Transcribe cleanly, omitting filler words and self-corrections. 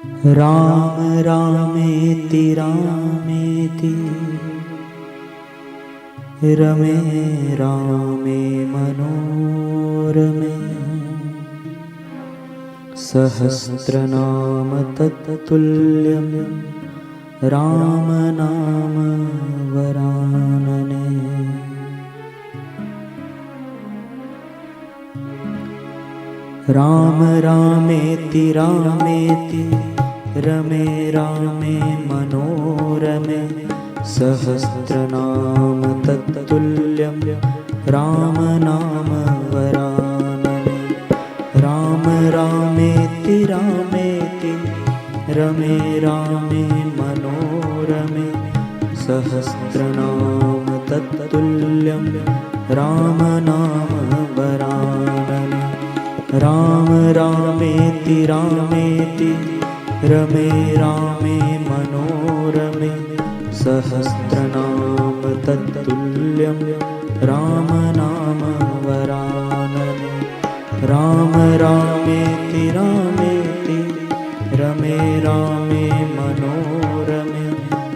राम रामेति रामेति रमे रामे मनोरमे सहस्रनाम तत्तुल्यं राम नाम वरानने। राम रामेति रामेति रमे रामे मनोरमे सहस्रनाम तत्तुल्यं राम नाम वरानने। राम रामेति रामेति रमे रामे मनोरमे सहस्रनाम तत्तुल्यं राम नाम वरानने। राम रामेति रामेति रमे रामे मनोरमे सहस्रनाम तत्तुल्यं राम नाम